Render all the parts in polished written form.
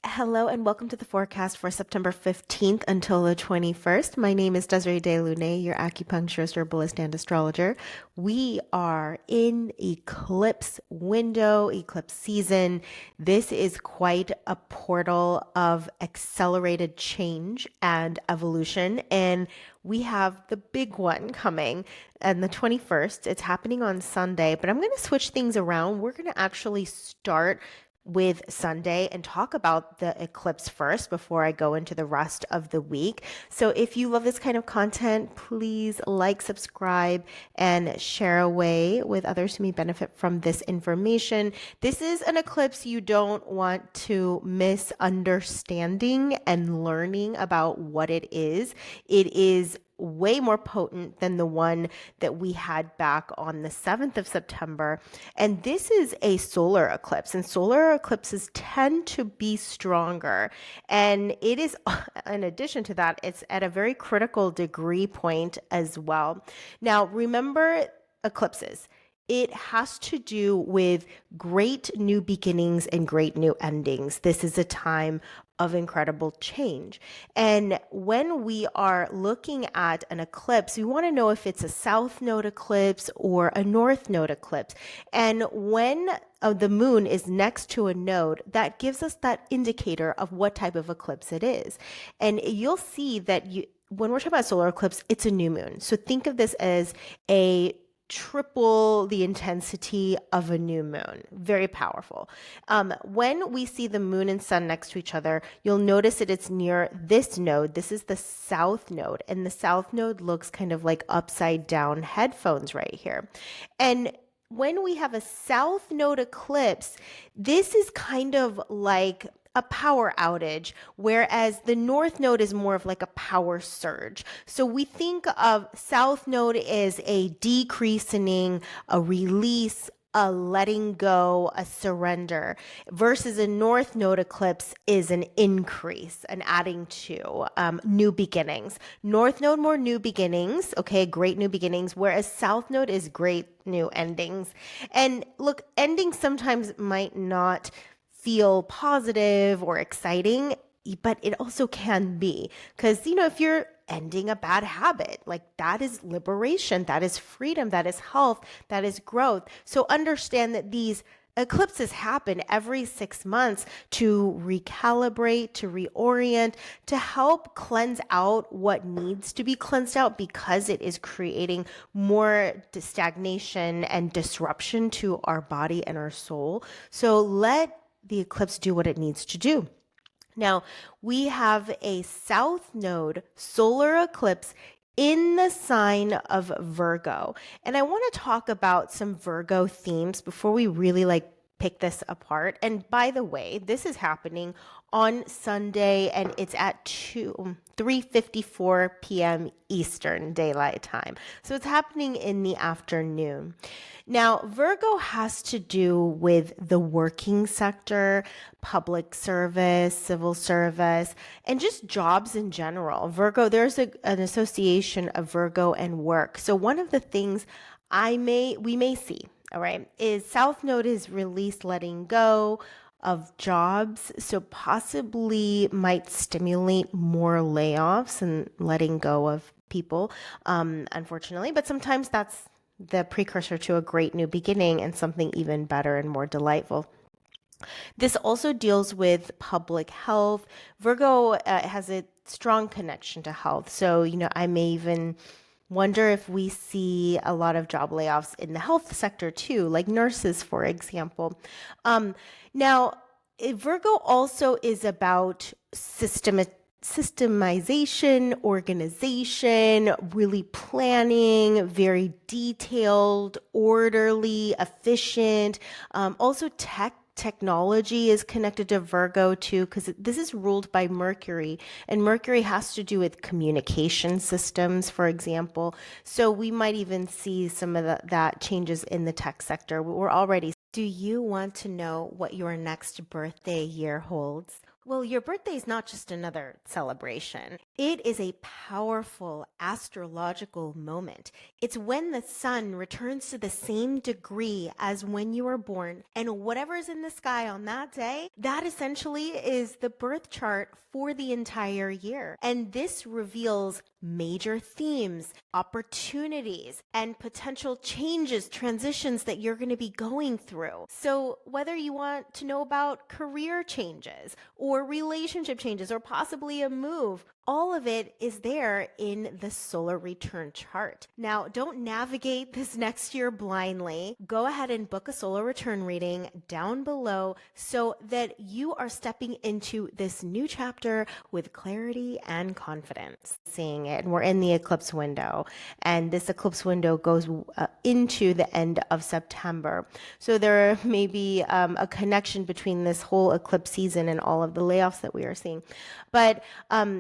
Hello and welcome to the forecast for September 15th until the 21st. My name is Desiree de Lunae, your acupuncturist, herbalist, and astrologer. We are in eclipse window, eclipse season. This is quite a portal of accelerated change and evolution. And we have the big one coming on the 21st. It's happening on Sunday, but I'm going to switch things around. We're going to actually start with Sunday and talk about the eclipse first before I go into the rest of the week. So if you love this kind of content, please like, subscribe, and share away with others who may benefit from this information. This is an eclipse you don't want to miss understanding and learning about what it is. It is way more potent than the one that we had back on the 7th of September. And this is a solar eclipse, and solar eclipses tend to be stronger. And it is, in addition to that, it's at a very critical degree point as well. Now, remember eclipses. It has to do with great new beginnings and great new endings. This is a time of incredible change. And when we are looking at an eclipse, we want to know if it's a South Node eclipse or a North Node eclipse. And when the moon is next to a node, that gives us that indicator of what type of eclipse it is. And you'll see that when we're talking about solar eclipse, it's a new moon. So think of this as a triple the intensity of a new moon. Very powerful. When we see the moon and sun next to each other, you'll notice that it's near this node. This is the South Node, and the South Node looks kind of like upside down headphones right here. And when we have a South Node eclipse, this is kind of like a power outage, whereas the North Node is more of like a power surge. So we think of South Node as a decreasing, a release, a letting go, a surrender, versus a North Node eclipse is an increase, an adding to new beginnings. North Node, more new beginnings, okay, great new beginnings, whereas South Node is great new endings. And look, endings sometimes might not feel positive or exciting, but it also can be because, if you're ending a bad habit, like that is liberation, that is freedom, that is health, that is growth. So understand that these eclipses happen every 6 months to recalibrate, to reorient, to help cleanse out what needs to be cleansed out because it is creating more stagnation and disruption to our body and our soul. So let the eclipse do what it needs to do. Now, we have a South Node solar eclipse in the sign of Virgo. And I want to talk about some Virgo themes before we really pick this apart. And by the way, this is happening on Sunday and it's at 3:54 p.m. Eastern Daylight Time. So it's happening in the afternoon. Now, Virgo has to do with the working sector, public service, civil service, and just jobs in general. Virgo, there's an association of Virgo and work. So one of the things we may see, all right, is South Node is released letting go of jobs, so possibly might stimulate more layoffs and letting go of people, unfortunately. But sometimes that's the precursor to a great new beginning and something even better and more delightful. This also deals with public health. Virgo has a strong connection to health. So, I may even wonder if we see a lot of job layoffs in the health sector too, like nurses, for example. Now, Virgo also is about systemization, organization, really planning, very detailed, orderly, efficient. Also, technology is connected to Virgo too, because this is ruled by Mercury, and Mercury has to do with communication systems, for example. So we might even see some of that changes in the tech sector. We're already. Do you want to know what your next birthday year holds? Well, your birthday is not just another celebration. It is a powerful astrological moment. It's when the sun returns to the same degree as when you were born, and whatever is in the sky on that day, that essentially is the birth chart for the entire year. And this reveals major themes, opportunities, and potential changes, transitions that you're going to be going through. So, whether you want to know about career changes or relationship changes or possibly a move, all of it is there in the solar return chart. Now, don't navigate this next year blindly. Go ahead and book a solar return reading down below so that you are stepping into this new chapter with clarity and confidence. Seeing it, and we're in the eclipse window, and this eclipse window goes into the end of September. So there may be a connection between this whole eclipse season and all of the layoffs that we are seeing. But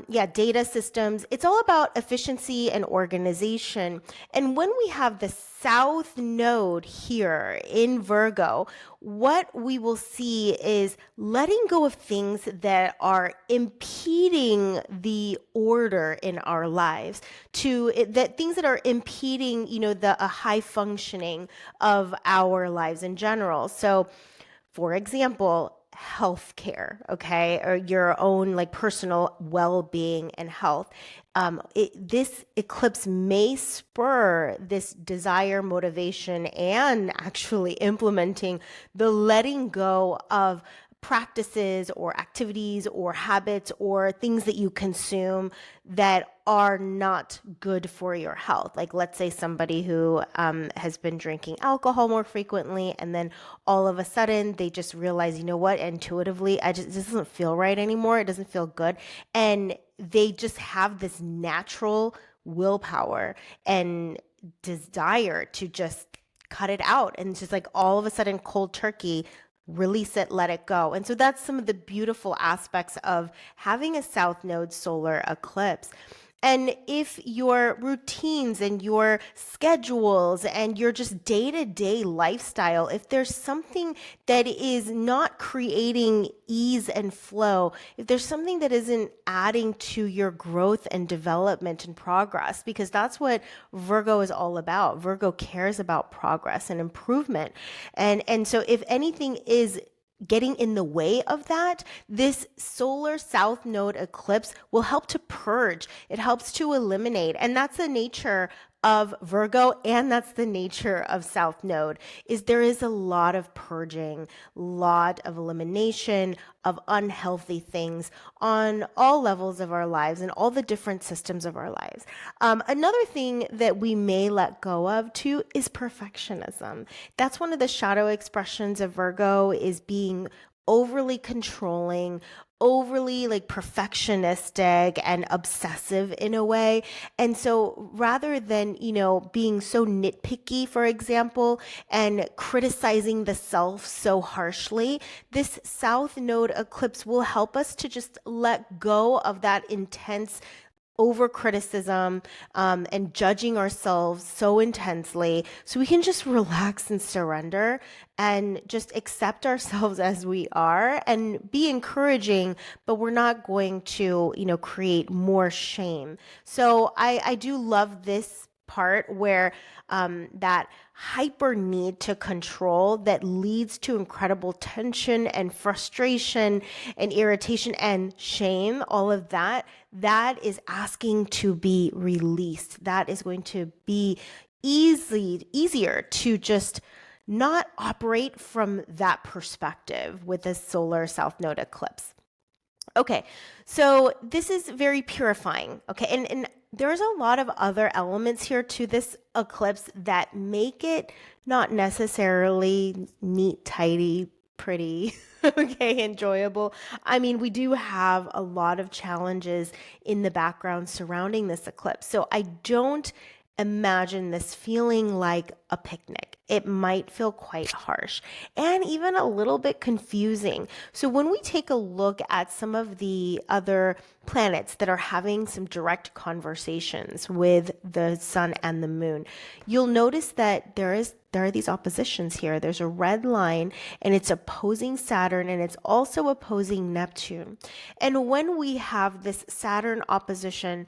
yeah, data systems, it's all about efficiency and organization. And when we have the South Node here in Virgo, what we will see is letting go of things that are impeding the order in our lives, that things that are impeding, the high functioning of our lives in general. So, for example, healthcare, okay, or your own like personal well-being and health. This eclipse may spur this desire, motivation, and actually implementing the letting go of practices or activities or habits or things that you consume that are not good for your health. Like, let's say somebody who has been drinking alcohol more frequently, and then all of a sudden they just realize, you know what, intuitively, this doesn't feel right anymore. It doesn't feel good. And they just have this natural willpower and desire to just cut it out. And it's just like all of a sudden, cold turkey, release it, let it go. And so that's some of the beautiful aspects of having a South Node solar eclipse. And if your routines and your schedules and your just day-to-day lifestyle, if there's something that is not creating ease and flow, if there's something that isn't adding to your growth and development and progress, because that's what Virgo is all about. Virgo cares about progress and improvement. And so if anything is getting in the way of that, this solar South Node eclipse will help to purge. It helps to eliminate. And that's the nature of Virgo, and that's the nature of South Node, is there is a lot of purging, lot of elimination of unhealthy things on all levels of our lives and all the different systems of our lives. Another thing that we may let go of too is perfectionism. That's one of the shadow expressions of Virgo, is being overly controlling, overly like perfectionistic and obsessive in a way. And so rather than, being so nitpicky, for example, and criticizing the self so harshly, this South Node eclipse will help us to just let go of that intense over criticism and judging ourselves so intensely, so we can just relax and surrender and just accept ourselves as we are and be encouraging, but we're not going to, create more shame. So I do love this part where that hyper need to control that leads to incredible tension and frustration and irritation and shame, all of that is asking to be released. That is going to be easier to just not operate from that perspective with a solar South Node eclipse. Okay, so this is very purifying. Okay, and there's a lot of other elements here to this eclipse that make it not necessarily neat, tidy, pretty, okay, enjoyable. I mean, we do have a lot of challenges in the background surrounding this eclipse. So I don't imagine this feeling like a picnic. it might feel quite harsh and even a little bit confusing. So when we take a look at some of the other planets that are having some direct conversations with the sun and the moon, you'll notice that there are these oppositions here. There's a red line and it's opposing Saturn and it's also opposing Neptune. And when we have this Saturn opposition,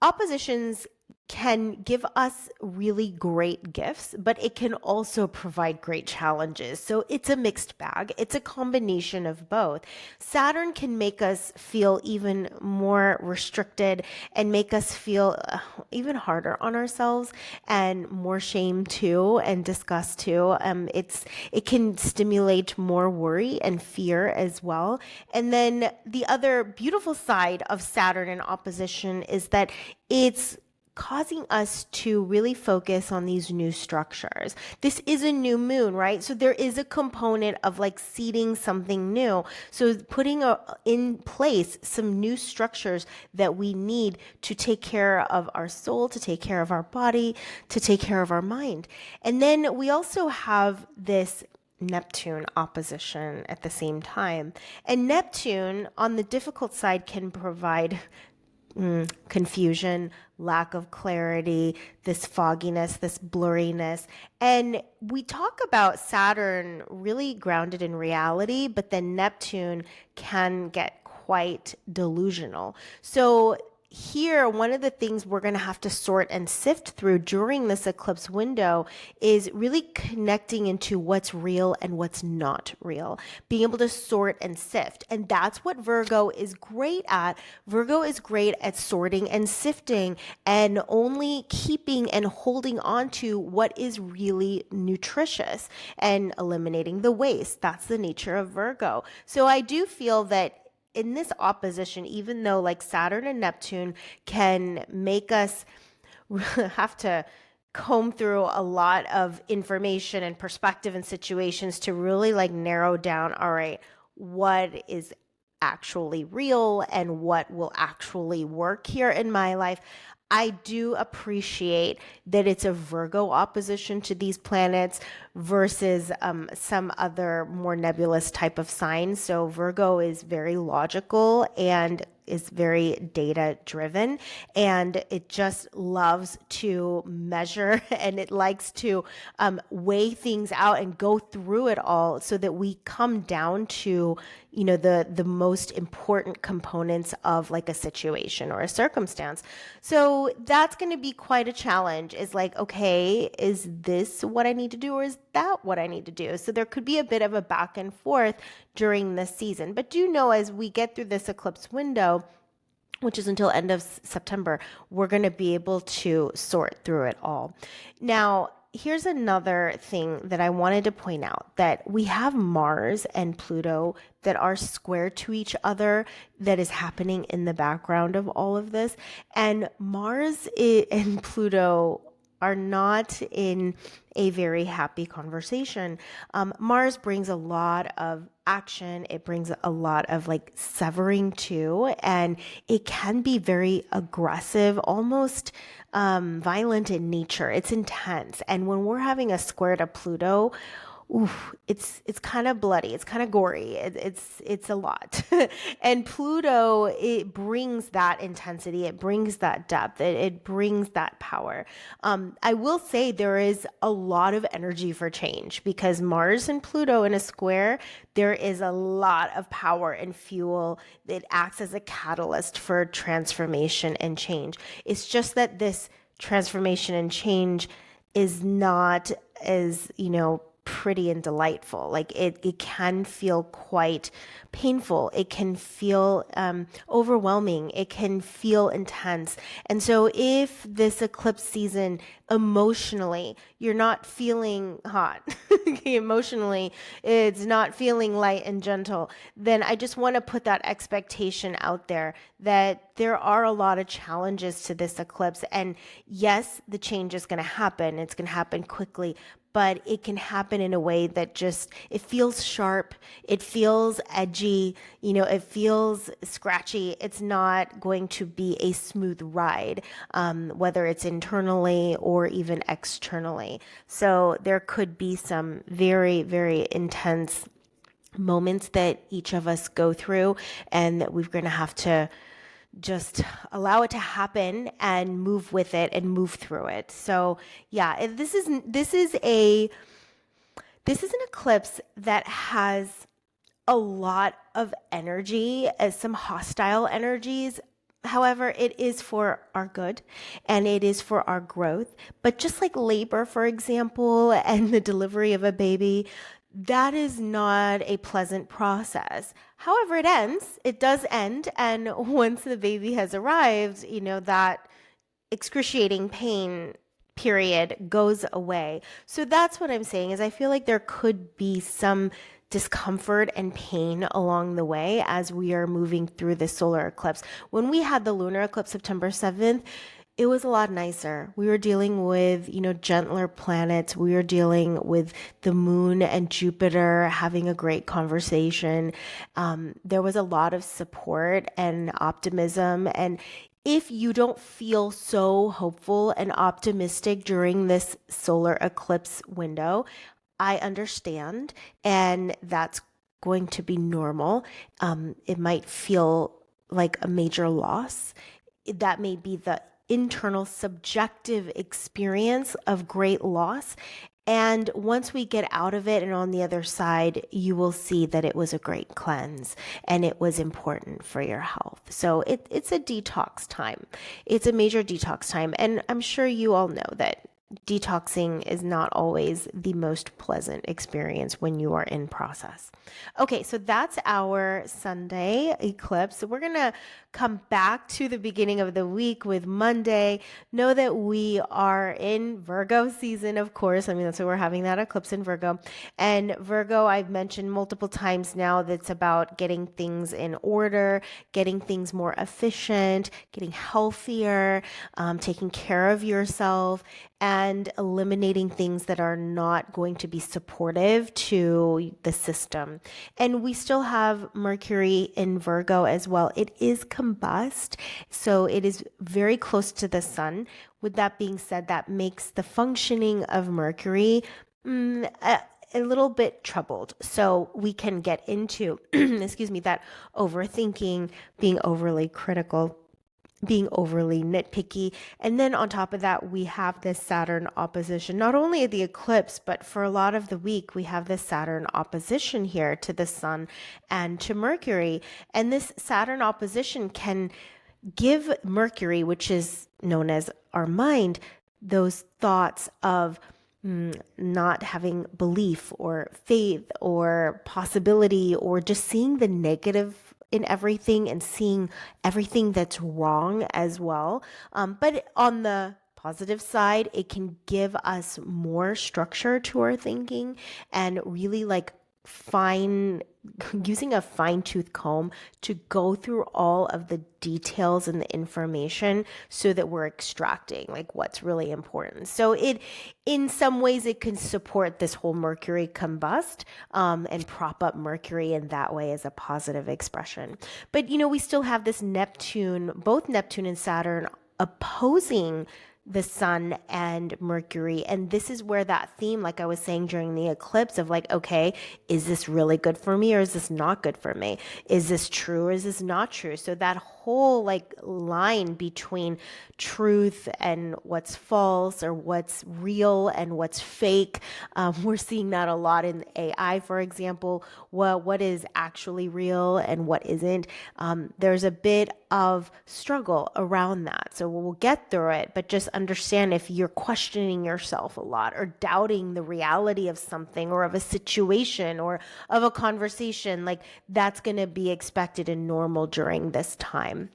oppositions can give us really great gifts, but it can also provide great challenges. So it's a mixed bag. It's a combination of both. Saturn can make us feel even more restricted and make us feel even harder on ourselves and more shame too and disgust too. It can stimulate more worry and fear as well. And then the other beautiful side of Saturn in opposition is that it's causing us to really focus on these new structures. This is a new moon, right? So there is a component of like seeding something new. So putting in place some new structures that we need to take care of our soul, to take care of our body, to take care of our mind. And then we also have this Neptune opposition at the same time. And Neptune on the difficult side can provide confusion, lack of clarity, this fogginess, this blurriness. And we talk about Saturn really grounded in reality, but then Neptune can get quite delusional. So here, one of the things we're going to have to sort and sift through during this eclipse window is really connecting into what's real and what's not real, being able to sort and sift. And that's what Virgo is great at. Virgo is great at sorting and sifting and only keeping and holding on to what is really nutritious and eliminating the waste. That's the nature of Virgo. So I do feel that in this opposition, even though like Saturn and Neptune can make us have to comb through a lot of information and perspective and situations to really like narrow down, all right, what is actually real and what will actually work here in my life. I do appreciate that it's a Virgo opposition to these planets versus some other more nebulous type of sign. So Virgo is very logical and is very data driven, and it just loves to measure and it likes to weigh things out and go through it all so that we come down to the most important components of like a situation or a circumstance. So that's going to be quite a challenge, is like, okay, is this what I need to do or is that what I need to do? So there could be a bit of a back and forth during this season. But do know, as we get through this eclipse window, which is until end of September, we're going to be able to sort through it all. Now, here's another thing that I wanted to point out, that we have Mars and Pluto that are square to each other, that is happening in the background of all of this. And Mars and Pluto are not in a very happy conversation. Mars brings a lot of action. It brings a lot of like severing too. And it can be very aggressive, almost violent in nature. It's intense. And when we're having a square to Pluto, oof, it's kind of bloody. It's kind of gory. It's a lot. And Pluto, it brings that intensity. It brings that depth. It brings that power. I will say there is a lot of energy for change, because Mars and Pluto in a square, there is a lot of power and fuel. It acts as a catalyst for transformation and change. It's just that this transformation and change is not as, pretty and delightful. Like it can feel quite painful. It can feel overwhelming. It can feel intense. And so if this eclipse season, emotionally, you're not feeling hot, emotionally, it's not feeling light and gentle, then I just want to put that expectation out there that there are a lot of challenges to this eclipse. And yes, the change is going to happen. It's going to happen quickly, but it can happen in a way that just, it feels sharp, it feels edgy, it feels scratchy. It's not going to be a smooth ride, whether it's internally or even externally. So there could be some very, very intense moments that each of us go through, and that we're going to have to just allow it to happen and move with it and move through it. So yeah, this is an eclipse that has a lot of energy, as some hostile energies. However, it is for our good and it is for our growth. But just like labor, for example, and the delivery of a baby, that is not a pleasant process. However, it does end. And once the baby has arrived, that excruciating pain period goes away. So that's what I'm saying, is I feel like there could be some discomfort and pain along the way as we are moving through the solar eclipse. When we had the lunar eclipse September 7th, it was a lot nicer. We were dealing with, gentler planets. We were dealing with the moon and Jupiter having a great conversation. There was a lot of support and optimism. And if you don't feel so hopeful and optimistic during this solar eclipse window, I understand. And that's going to be normal. It might feel like a major loss. That may be the internal subjective experience of great loss. And once we get out of it and on the other side, you will see that it was a great cleanse and it was important for your health. So it's a detox time. It's a major detox time. And I'm sure you all know that detoxing is not always the most pleasant experience when you are in process. Okay, so that's our Sunday eclipse. We're going to come back to the beginning of the week with Monday. Know that we are in Virgo season, of course. I mean, that's why we're having that eclipse in Virgo. And Virgo, I've mentioned multiple times now, that's about getting things in order, getting things more efficient, getting healthier, taking care of yourself, and eliminating things that are not going to be supportive to the system. And we still have Mercury in Virgo as well. It is combust, so it is very close to the sun. With that being said, that makes the functioning of Mercury a little bit troubled. So we can get into, excuse me, that overthinking, being overly critical, being overly nitpicky. And then on top of that, we have this Saturn opposition, not only at the eclipse, but for a lot of the week, we have this Saturn opposition here to the sun and to Mercury. And this Saturn opposition can give Mercury, which is known as our mind, those thoughts of not having belief or faith or possibility, or just seeing the negative in everything and seeing everything that's wrong as well. But on the positive side, it can give us more structure to our thinking and really using a fine-tooth comb to go through all of the details and the information so that we're extracting what's really important. So in some ways, it can support this whole Mercury combust and prop up Mercury in that way as a positive expression. But we still have this both Neptune and Saturn opposing the sun and Mercury. And this is where that theme, like I was saying during the eclipse, of okay, is this really good for me or is this not good for me? Is this true or is this not true? So that whole line between truth and what's false, or what's real and what's fake, we're seeing that a lot in AI, for example. What is actually real and what isn't? There's a bit of struggle around that. So we'll get through it, but just understand, if you're questioning yourself a lot or doubting the reality of something or of a situation or of a conversation, that's going to be expected and normal during this time.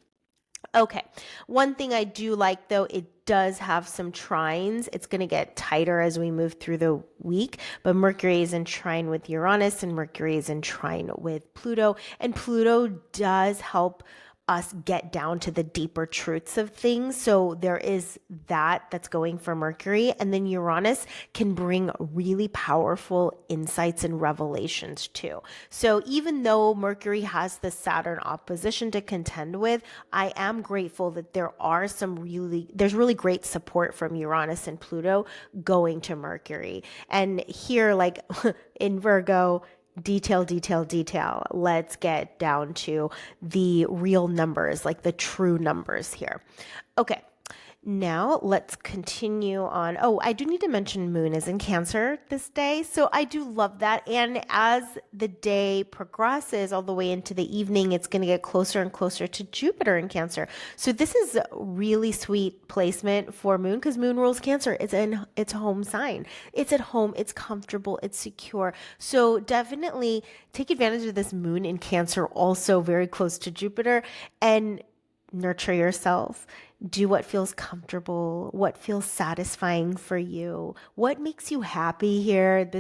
Okay, one thing I do like, though, it does have some trines. It's going to get tighter as we move through the week, but Mercury is in trine with Uranus and Mercury is in trine with Pluto, and Pluto does help us get down to the deeper truths of things. So there is that's going for Mercury. And then Uranus can bring really powerful insights and revelations too. So even though Mercury has the Saturn opposition to contend with, I am grateful that there's really great support from Uranus and Pluto going to Mercury. And here, like in Virgo, detail, detail, detail. Let's get down to the real numbers, like the true numbers here. Okay. Now let's continue on. Oh, I do need to mention Moon is in Cancer this day. So I do love that. And as the day progresses all the way into the evening, it's going to get closer and closer to Jupiter in Cancer. So this is a really sweet placement for Moon because Moon rules Cancer. It's in its home sign. It's at home. It's comfortable. It's secure. So definitely take advantage of this Moon in Cancer, also very close to Jupiter, and nurture yourself. Do what feels comfortable, what feels satisfying for you, what makes you happy here.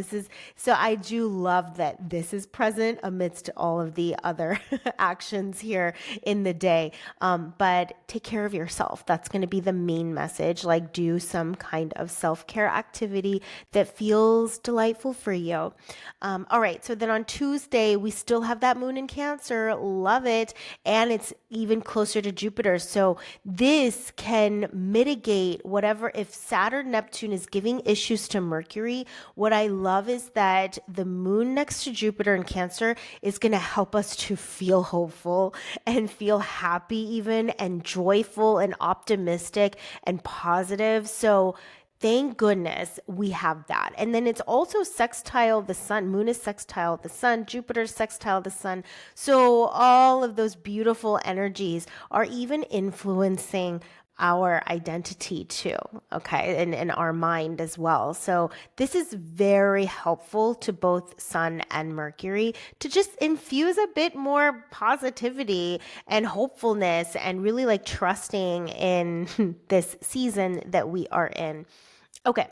So I do love that this is present amidst all of the other actions here in the day. But take care of yourself. That's going to be the main message. Like, do some kind of self-care activity that feels delightful for you. All right. So then on Tuesday, we still have that Moon in Cancer. Love it. And it's even closer to Jupiter. So this can mitigate whatever, if Saturn, Neptune is giving issues to Mercury, what I love is that the Moon next to Jupiter in Cancer is going to help us to feel hopeful and feel happy even, and joyful and optimistic and positive. So thank goodness we have that. And then it's also sextile the sun. Moon is sextile the sun. Jupiter's sextile the sun. So all of those beautiful energies are even influencing our identity too, okay, and our mind as well. So this is very helpful to both Sun and Mercury to just infuse a bit more positivity and hopefulness and really like trusting in this season that we are in. Okay.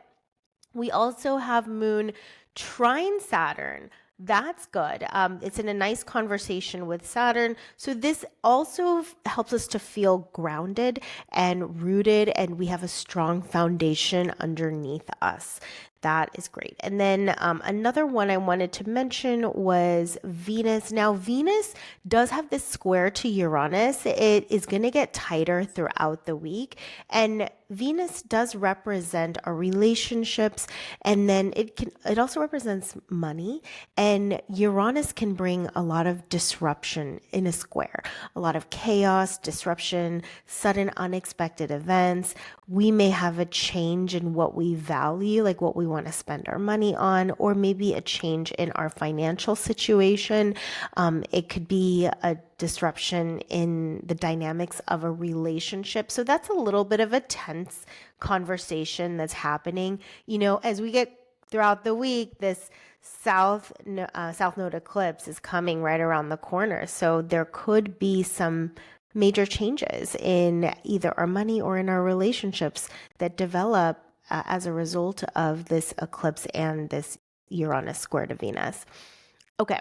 We also have Moon trine Saturn. That's good. It's in a nice conversation with Saturn. So this also helps us to feel grounded and rooted, and we have a strong foundation underneath us. That is great. And then another one I wanted to mention was Venus. Now, Venus does have this square to Uranus. It is going to get tighter throughout the week. And Venus does represent our relationships. And then it also represents money. And Uranus can bring a lot of disruption in a square, a lot of chaos, disruption, sudden unexpected events. We may have a change in what we value, like what we want to spend our money on, or maybe a change in our financial situation. It could be a disruption in the dynamics of a relationship. So that's a little bit of a tense conversation that's happening. You know, as we get throughout the week, this South Node Eclipse is coming right around the corner. So there could be some major changes in either our money or in our relationships that develop as a result of this eclipse and this Uranus square to Venus. Okay.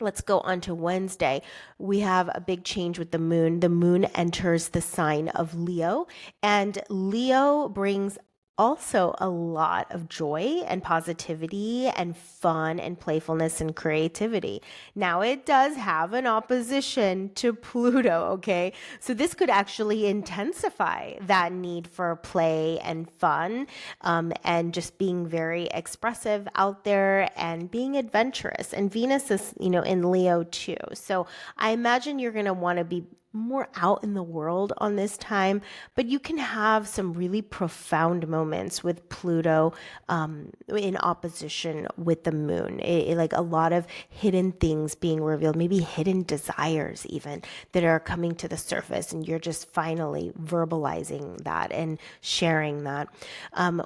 Let's go on to Wednesday. We have a big change with the moon. The moon enters the sign of Leo, and Leo brings also a lot of joy and positivity and fun and playfulness and creativity. Now, it does have an opposition to Pluto, okay? So this could actually intensify that need for play and fun, and just being very expressive out there and being adventurous. And Venus is, in Leo too. So I imagine you're going to want to be more out in the world on this time, but you can have some really profound moments with Pluto in opposition with the moon. Like a lot of hidden things being revealed, maybe hidden desires even that are coming to the surface, and you're just finally verbalizing that and sharing that.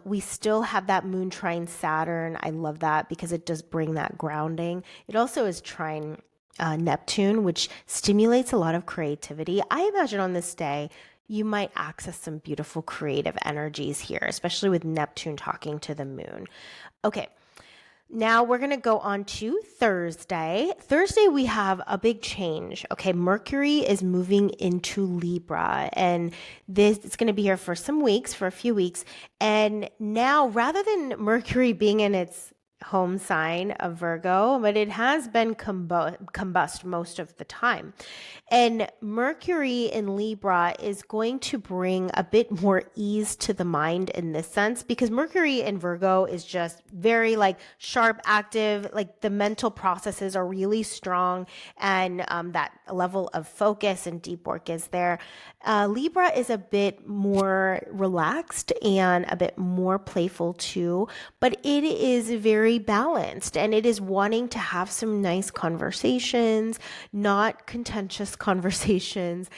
We still have that moon trine Saturn. I love that because it does bring that grounding. It also is trine Neptune, which stimulates a lot of creativity. I imagine on this day, you might access some beautiful creative energies here, especially with Neptune talking to the moon. Okay. Now we're going to go on to Thursday. Thursday, we have a big change. Okay, Mercury is moving into Libra, and this it's going to be here for some weeks, for a few weeks. And now, rather than Mercury being in its home sign of Virgo, but it has been combust most of the time. And Mercury in Libra is going to bring a bit more ease to the mind in this sense, because Mercury in Virgo is just very like sharp, active, like the mental processes are really strong, and that level of focus and deep work is there. Libra is a bit more relaxed and a bit more playful too, but it is very balanced, and it is wanting to have some nice conversations, not contentious conversations,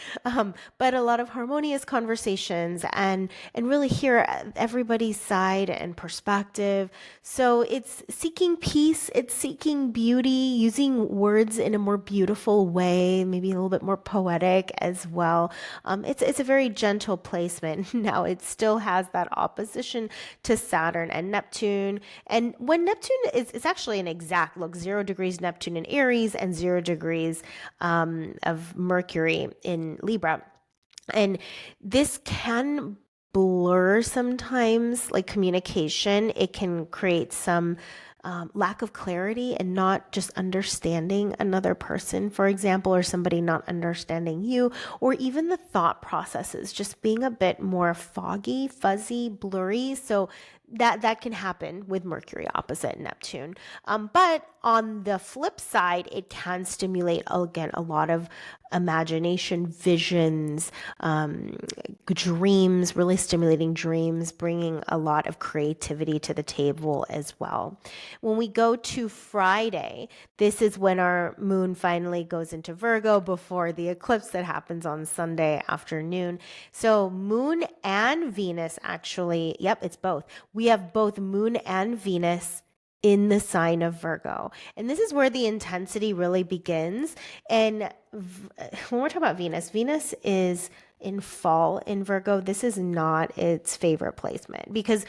but a lot of harmonious conversations, and really hear everybody's side and perspective. So it's seeking peace, it's seeking beauty, using words in a more beautiful way, maybe a little bit more poetic as well. It's a very gentle placement. Now it still has that opposition to Saturn and Neptune, and when Neptune is it's actually an exact look, 0 degrees Neptune in Aries and 0 degrees of Mercury in Libra. And this can blur sometimes, like communication. It can create some lack of clarity and not just understanding another person, for example, or somebody not understanding you, or even the thought processes just being a bit more foggy, fuzzy, blurry. So that can happen with Mercury opposite Neptune. But on the flip side, it can stimulate, again, a lot of imagination, visions, dreams, really stimulating dreams, bringing a lot of creativity to the table as well. When we go to Friday, this is when our moon finally goes into Virgo before the eclipse that happens on Sunday afternoon. So moon and Venus actually, yep, it's both. We have both moon and Venus in the sign of Virgo. And this is where the intensity really begins. And when we're talking about Venus, Venus is in fall in Virgo. This is not its favorite placement, because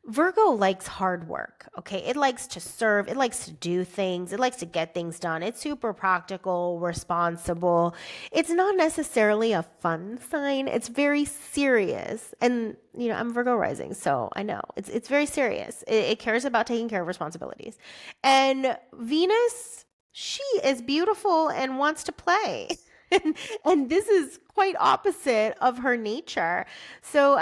Virgo likes hard work, okay? It likes to serve, it likes to do things, it likes to get things done. It's super practical, responsible. It's not necessarily a fun sign. It's very serious. And, you know, I'm Virgo rising, so I know. It's very serious. It cares about taking care of responsibilities. And Venus, she is beautiful and wants to play. And this is quite opposite of her nature. So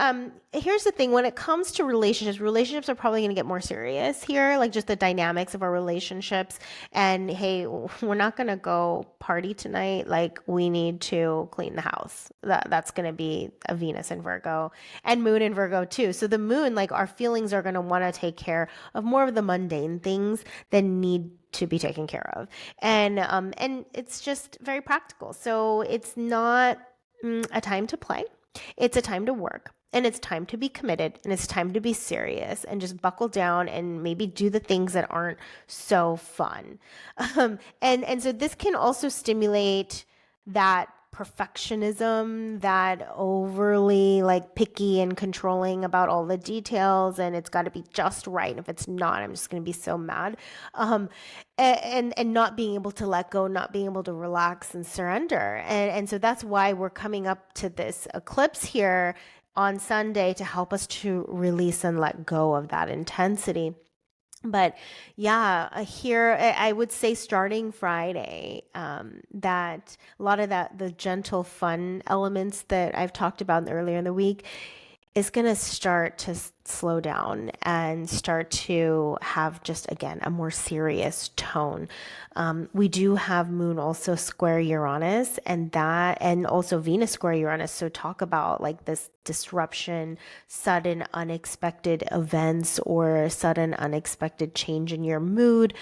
here's the thing: when it comes to relationships are probably going to get more serious here, like just the dynamics of our relationships. And hey, we're not going to go party tonight. Like, we need to clean the house. That's going to be a Venus in Virgo, and moon in Virgo too. So the moon, like, our feelings are going to want to take care of more of the mundane things that need to be taken care of, and it's just very practical. So it's not a time to play. It's a time to work, and it's time to be committed, and it's time to be serious and just buckle down and maybe do the things that aren't so fun. And so this can also stimulate that perfectionism, that overly like picky and controlling about all the details, and it's got to be just right. And if it's not, I'm just going to be so mad. And not being able to let go, not being able to relax and surrender. And so that's why we're coming up to this eclipse here on Sunday to help us to release and let go of that intensity. But yeah, here I would say starting Friday, that a lot of the gentle fun elements that I've talked about earlier in the week is going to start to slow down and start to have just, again, a more serious tone. We do have moon also square Uranus, and also Venus square Uranus. So talk about like this disruption, sudden unexpected events, or sudden unexpected change in your mood.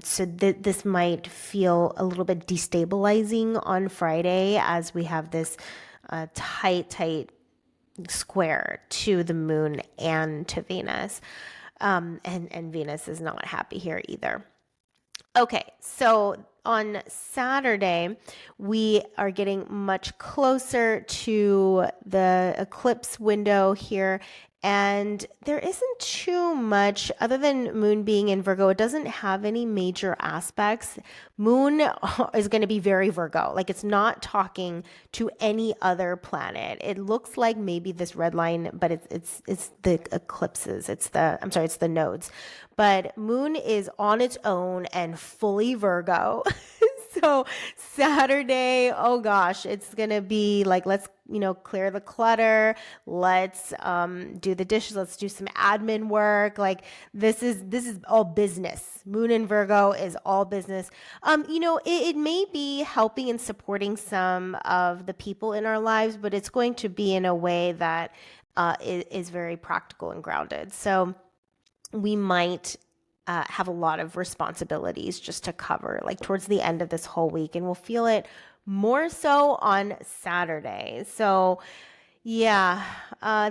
So this might feel a little bit destabilizing on Friday, as we have this tight square to the moon and to Venus. And Venus is not happy here either. Okay, so on Saturday, we are getting much closer to the eclipse window here, And there isn't too much other than Moon being in Virgo. It doesn't have any major aspects. Moon is going to be very Virgo. Like it's not talking to any other planet. It looks like maybe this red line, but it's the eclipses. It's the nodes. But Moon is on its own and fully Virgo. So Saturday, oh gosh, it's gonna be like let's clear the clutter, let's do the dishes, let's do some admin work. Like this is all business. Moon in Virgo is all business. It may be helping and supporting some of the people in our lives, but it's going to be in a way that is very practical and grounded. So we might have a lot of responsibilities just to cover like towards the end of this whole week, and we'll feel it more so on Saturday. So yeah,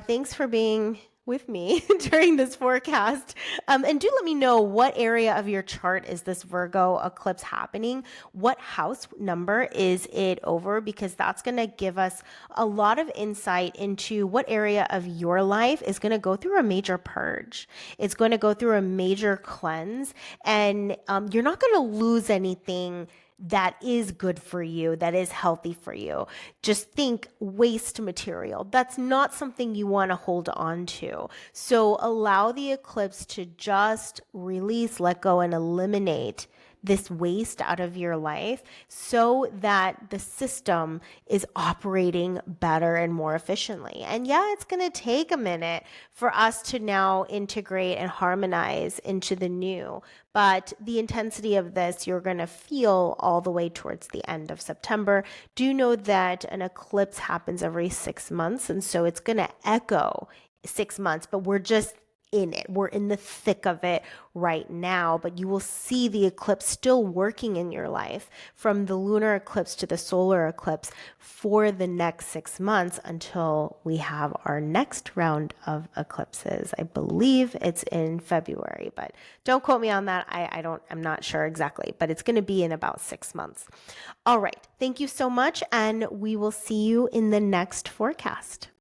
thanks for being with me during this forecast. And do let me know what area of your chart is this Virgo eclipse happening? What house number is it over? Because that's going to give us a lot of insight into what area of your life is going to go through a major purge. It's going to go through a major cleanse, and you're not going to lose anything that is good for you, that is healthy for you. Just think waste material. That's not something you want to hold on to. So allow the eclipse to just release, let go, and eliminate this waste out of your life so that the system is operating better and more efficiently. And yeah, it's going to take a minute for us to now integrate and harmonize into the new. But the intensity of this, you're going to feel all the way towards the end of September. Do know that an eclipse happens every 6 months. And so it's going to echo 6 months, but we're just in it. We're in the thick of it right now, but you will see the eclipse still working in your life from the lunar eclipse to the solar eclipse for the next 6 months until we have our next round of eclipses. I believe it's in February, but don't quote me on that. I'm not sure exactly, but it's going to be in about 6 months. All right. Thank you so much. And we will see you in the next forecast.